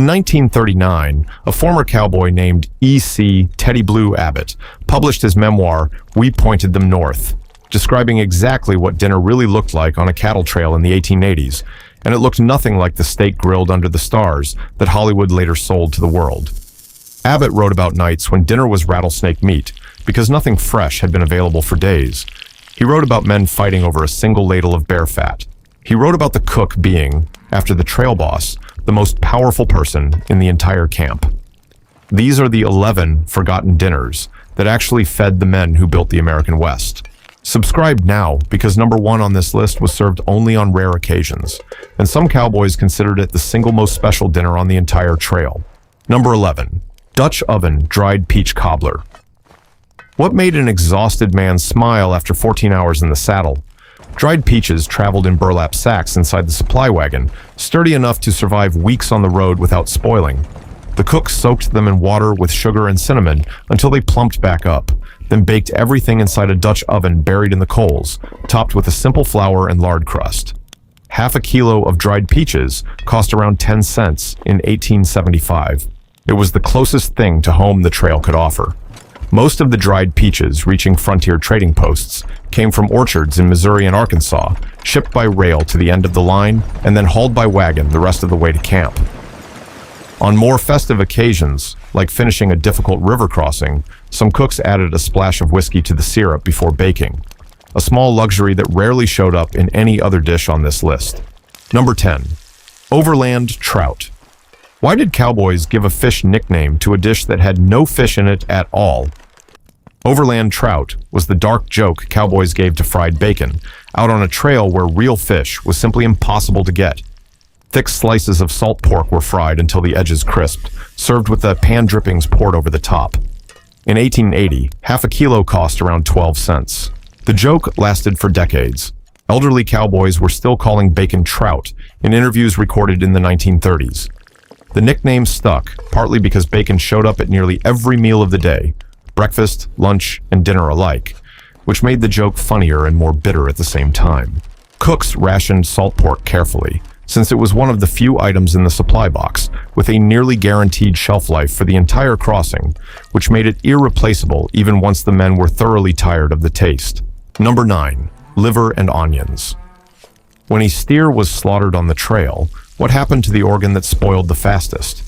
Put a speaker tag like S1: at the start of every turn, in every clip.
S1: 1939, a former cowboy named E.C. Teddy Blue Abbott published his memoir, We Pointed Them North, describing exactly what dinner really looked like on a cattle trail in the 1880s, and it looked nothing like the steak grilled under the stars that Hollywood later sold to the world. Abbott wrote about nights when dinner was rattlesnake meat, because nothing fresh had been available for days. He wrote about men fighting over a single ladle of bear fat. He wrote about the cook being, after the trail boss, the most powerful person in the entire camp. These are the 11 forgotten dinners that actually fed the men who built the American West. Subscribe now, because number 1 on this list was served only on rare occasions, and some cowboys considered it the single most special dinner on the entire trail. Number 11. Dutch oven dried peach cobbler. What made an exhausted man smile after 14 hours in the saddle? Dried peaches traveled in burlap sacks inside the supply wagon, sturdy enough to survive weeks on the road without spoiling. The cook soaked them in water with sugar and cinnamon until they plumped back up, then baked everything inside a Dutch oven buried in the coals, topped with a simple flour and lard crust. Half a kilo of dried peaches cost around 10 cents in 1875. It was the closest thing to home the trail could offer. Most of the dried peaches reaching frontier trading posts came from orchards in Missouri and Arkansas, shipped by rail to the end of the line, and then hauled by wagon the rest of the way to camp. On more festive occasions, like finishing a difficult river crossing, some cooks added a splash of whiskey to the syrup before baking, a small luxury that rarely showed up in any other dish on this list. Number 10. Overland trout. Why did cowboys give a fish nickname to a dish that had no fish in it at all? Overland trout was the dark joke cowboys gave to fried bacon, out on a trail where real fish was simply impossible to get. Thick slices of salt pork were fried until the edges crisped, served with the pan drippings poured over the top. In 1880, half a kilo cost around 12 cents. The joke lasted for decades. Elderly cowboys were still calling bacon trout in interviews recorded in the 1930s. The nickname stuck, partly because bacon showed up at nearly every meal of the day, breakfast, lunch, and dinner alike, which made the joke funnier and more bitter at the same time. Cooks rationed salt pork carefully, since it was one of the few items in the supply box with a nearly guaranteed shelf life for the entire crossing, which made it irreplaceable even once the men were thoroughly tired of the taste. Number 9. Liver and onions. When a steer was slaughtered on the trail, what happened to the organ that spoiled the fastest?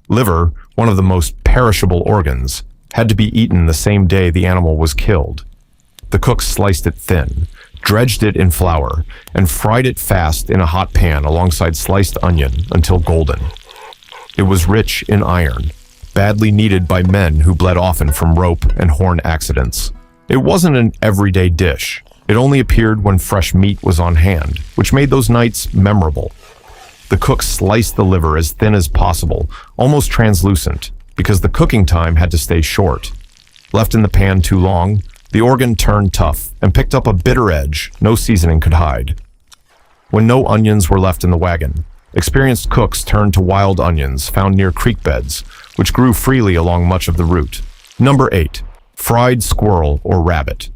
S1: Liver, one of the most perishable organs, had to be eaten the same day the animal was killed. The cook sliced it thin, dredged it in flour, and fried it fast in a hot pan alongside sliced onion until golden. It was rich in iron, badly needed by men who bled often from rope and horn accidents. It wasn't an everyday dish. It only appeared when fresh meat was on hand, which made those nights memorable. The cook sliced the liver as thin as possible, almost translucent, because the cooking time had to stay short. Left in the pan too long, the organ turned tough and picked up a bitter edge no seasoning could hide. When no onions were left in the wagon, experienced cooks turned to wild onions found near creek beds, which grew freely along much of the route. Number 8. Fried squirrel or rabbit.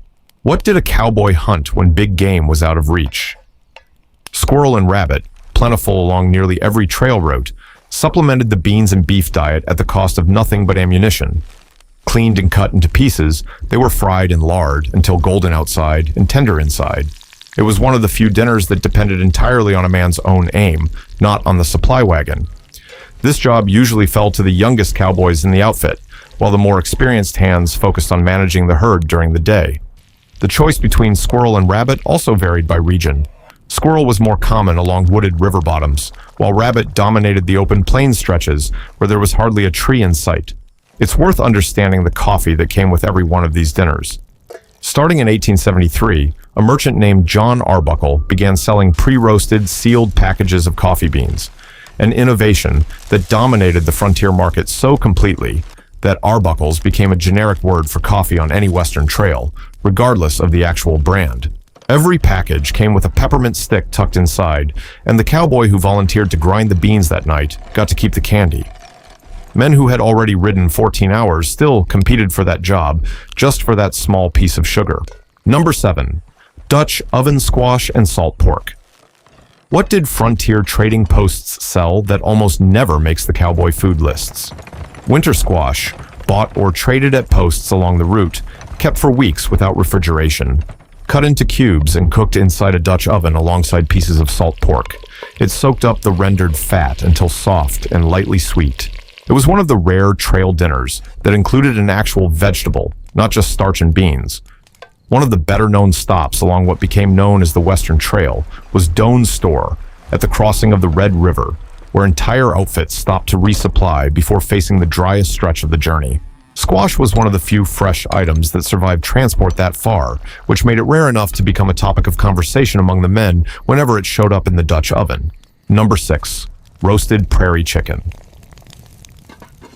S1: What did a cowboy hunt when big game was out of reach? Squirrel and rabbit, plentiful along nearly every trail route, supplemented the beans and beef diet at the cost of nothing but ammunition. Cleaned and cut into pieces, they were fried in lard until golden outside and tender inside. It was one of the few dinners that depended entirely on a man's own aim, not on the supply wagon. This job usually fell to the youngest cowboys in the outfit, while the more experienced hands focused on managing the herd during the day. The choice between squirrel and rabbit also varied by region. Squirrel was more common along wooded river bottoms, while rabbit dominated the open plains stretches where there was hardly a tree in sight. It's worth understanding the coffee that came with every one of these dinners. Starting in 1873, a merchant named John Arbuckle began selling pre-roasted, sealed packages of coffee beans, an innovation that dominated the frontier market so completely that Arbuckles became a generic word for coffee on any Western trail, regardless of the actual brand. Every package came with a peppermint stick tucked inside, and the cowboy who volunteered to grind the beans that night got to keep the candy. Men who had already ridden 14 hours still competed for that job, just for that small piece of sugar. Number 7. Dutch oven squash and salt pork. What did frontier trading posts sell that almost never makes the cowboy food lists? Winter squash, bought or traded at posts along the route, kept for weeks without refrigeration. Cut into cubes and cooked inside a Dutch oven alongside pieces of salt pork. It soaked up the rendered fat until soft and lightly sweet. It was one of the rare trail dinners that included an actual vegetable, not just starch and beans. One of the better-known stops along what became known as the Western Trail was Doan's Store at the crossing of the Red River, where entire outfits stopped to resupply before facing the driest stretch of the journey. Squash was one of the few fresh items that survived transport that far, which made it rare enough to become a topic of conversation among the men whenever it showed up in the Dutch oven. Number 6. Roasted prairie chicken.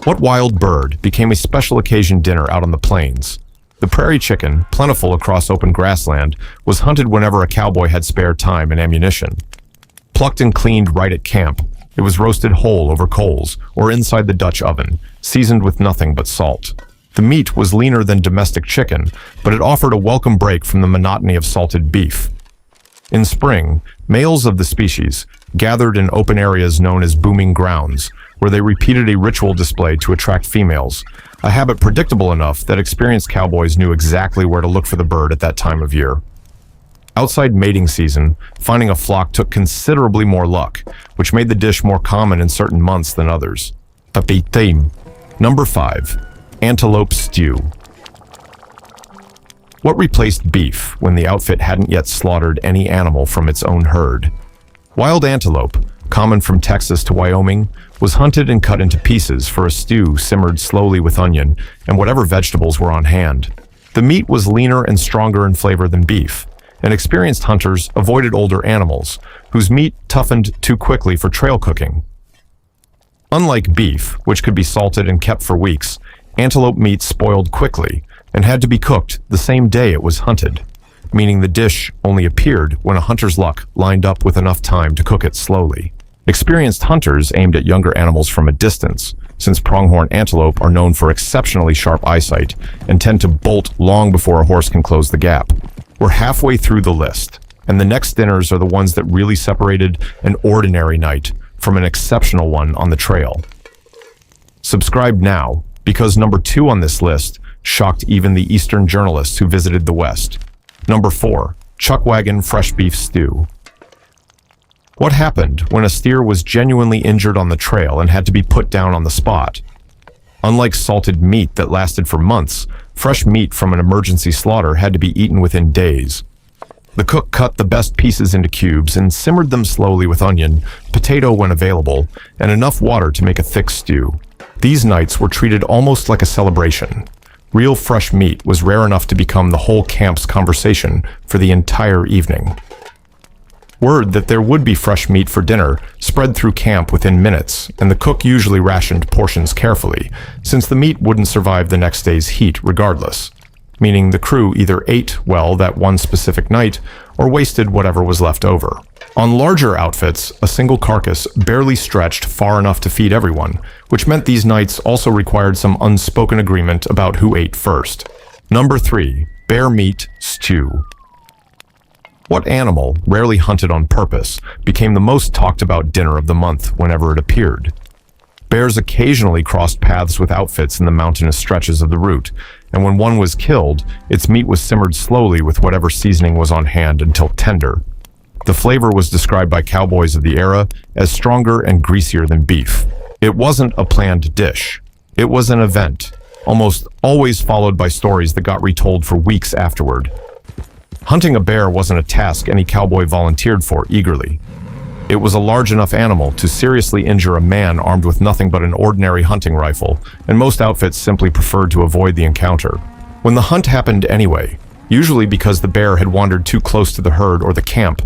S1: What wild bird became a special occasion dinner out on the plains? The prairie chicken, plentiful across open grassland, was hunted whenever a cowboy had spare time and ammunition. Plucked and cleaned right at camp, it was roasted whole over coals or inside the Dutch oven, seasoned with nothing but salt. The meat was leaner than domestic chicken, but it offered a welcome break from the monotony of salted beef. In spring, males of the species gathered in open areas known as booming grounds, where they repeated a ritual display to attract females, a habit predictable enough that experienced cowboys knew exactly where to look for the bird at that time of year. Outside mating season, finding a flock took considerably more luck, which made the dish more common in certain months than others. Tapitim. Number 5. Antelope stew. What replaced beef when the outfit hadn't yet slaughtered any animal from its own herd? Wild antelope, common from Texas to Wyoming, was hunted and cut into pieces for a stew simmered slowly with onion and whatever vegetables were on hand. The meat was leaner and stronger in flavor than beef, and experienced hunters avoided older animals, whose meat toughened too quickly for trail cooking. Unlike beef, which could be salted and kept for weeks, antelope meat spoiled quickly and had to be cooked the same day it was hunted, meaning the dish only appeared when a hunter's luck lined up with enough time to cook it slowly. Experienced hunters aimed at younger animals from a distance, since pronghorn antelope are known for exceptionally sharp eyesight and tend to bolt long before a horse can close the gap. We're halfway through the list, and the next dinners are the ones that really separated an ordinary night from an exceptional one on the trail. Subscribe now, because number 2 on this list shocked even the Eastern journalists who visited the West. Number 4. Chuckwagon fresh beef stew. What happened when a steer was genuinely injured on the trail and had to be put down on the spot? Unlike salted meat that lasted for months, fresh meat from an emergency slaughter had to be eaten within days. The cook cut the best pieces into cubes and simmered them slowly with onion, potato when available, and enough water to make a thick stew. These nights were treated almost like a celebration. Real fresh meat was rare enough to become the whole camp's conversation for the entire evening. Word that there would be fresh meat for dinner spread through camp within minutes, and the cook usually rationed portions carefully, since the meat wouldn't survive the next day's heat regardless, meaning the crew either ate well that one specific night or wasted whatever was left over. On larger outfits, a single carcass barely stretched far enough to feed everyone, which meant these nights also required some unspoken agreement about who ate first. Number 3. Bear meat stew. What animal, rarely hunted on purpose, became the most talked about dinner of the month whenever it appeared? Bears occasionally crossed paths with outfits in the mountainous stretches of the route, and when one was killed, its meat was simmered slowly with whatever seasoning was on hand until tender. The flavor was described by cowboys of the era as stronger and greasier than beef. It wasn't a planned dish. It was an event, almost always followed by stories that got retold for weeks afterward. Hunting a bear wasn't a task any cowboy volunteered for eagerly. It was a large enough animal to seriously injure a man armed with nothing but an ordinary hunting rifle, and most outfits simply preferred to avoid the encounter. When the hunt happened anyway, usually because the bear had wandered too close to the herd or the camp,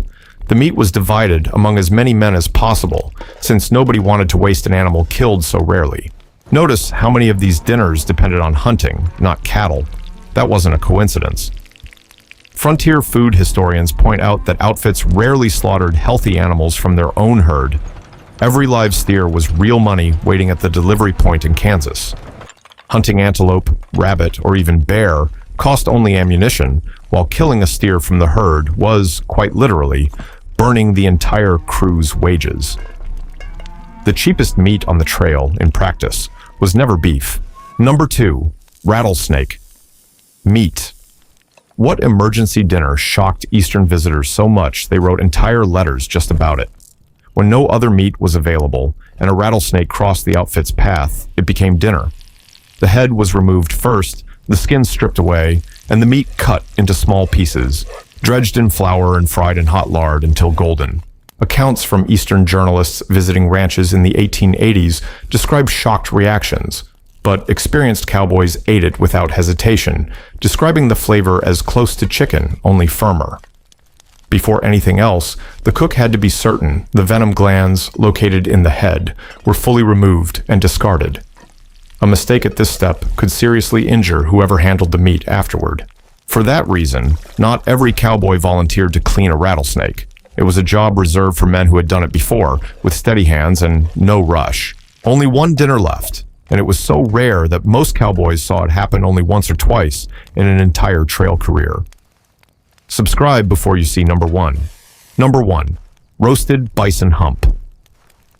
S1: the meat was divided among as many men as possible, since nobody wanted to waste an animal killed so rarely. Notice how many of these dinners depended on hunting, not cattle. That wasn't a coincidence. Frontier food historians point out that outfits rarely slaughtered healthy animals from their own herd. Every live steer was real money waiting at the delivery point in Kansas. Hunting antelope, rabbit, or even bear cost only ammunition, while killing a steer from the herd was, quite literally, burning the entire crew's wages. The cheapest meat on the trail, in practice, was never beef. Number 2. Rattlesnake. Meat. What emergency dinner shocked Eastern visitors so much they wrote entire letters just about it? When no other meat was available and a rattlesnake crossed the outfit's path, it became dinner. The head was removed first, the skin stripped away, and the meat cut into small pieces, dredged in flour and fried in hot lard until golden. Accounts from Eastern journalists visiting ranches in the 1880s describe shocked reactions, but experienced cowboys ate it without hesitation, describing the flavor as close to chicken, only firmer. Before anything else, the cook had to be certain the venom glands located in the head were fully removed and discarded. A mistake at this step could seriously injure whoever handled the meat afterward. For that reason, not every cowboy volunteered to clean a rattlesnake. It was a job reserved for men who had done it before, with steady hands and no rush. Only one dinner left, and it was so rare that most cowboys saw it happen only once or twice in an entire trail career. Subscribe before you see number 1. Number 1. Roasted bison hump.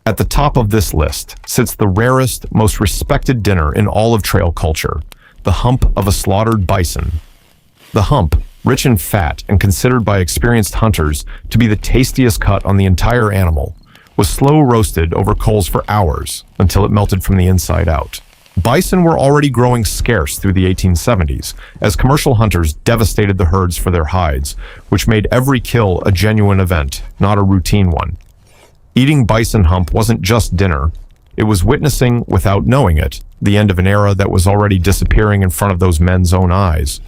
S1: At the top of this list sits the rarest, most respected dinner in all of trail culture, the hump of a slaughtered bison. The hump, rich in fat and considered by experienced hunters to be the tastiest cut on the entire animal, was slow roasted over coals for hours until it melted from the inside out. Bison were already growing scarce through the 1870s as commercial hunters devastated the herds for their hides, which made every kill a genuine event, not a routine one. Eating bison hump wasn't just dinner. It was witnessing, without knowing it, the end of an era that was already disappearing in front of those men's own eyes.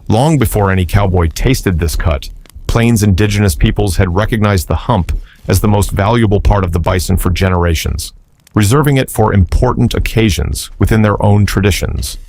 S1: Long before any cowboy tasted this cut, Plains indigenous peoples had recognized the hump as the most valuable part of the bison for generations, reserving it for important occasions within their own traditions.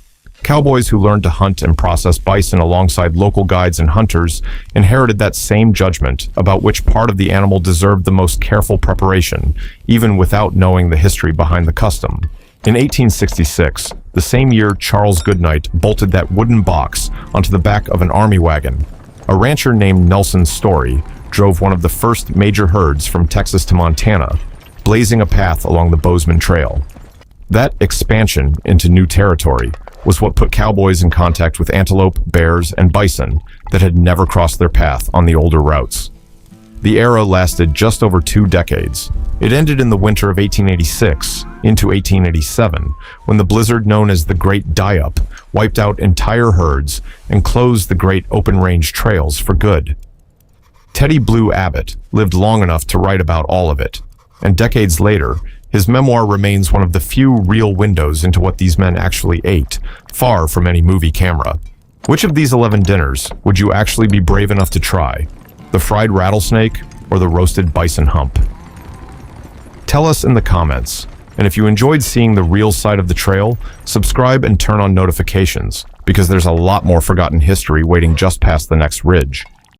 S1: Cowboys who learned to hunt and process bison alongside local guides and hunters inherited that same judgment about which part of the animal deserved the most careful preparation, even without knowing the history behind the custom. In 1866, the same year Charles Goodnight bolted that wooden box onto the back of an army wagon, a rancher named Nelson Story drove one of the first major herds from Texas to Montana, blazing a path along the Bozeman Trail. That expansion into new territory was what put cowboys in contact with antelope, bears, and bison that had never crossed their path on the older routes. The era lasted just over 2 decades. It ended in the winter of 1886 into 1887, when the blizzard known as the Great Die-Up wiped out entire herds and closed the great open-range trails for good. Teddy Blue Abbott lived long enough to write about all of it, and decades later, his memoir remains one of the few real windows into what these men actually ate, far from any movie camera. Which of these 11 dinners would you actually be brave enough to try? The fried rattlesnake or the roasted bison hump? Tell us in the comments, and if you enjoyed seeing the real side of the trail, subscribe and turn on notifications, because there's a lot more forgotten history waiting just past the next ridge.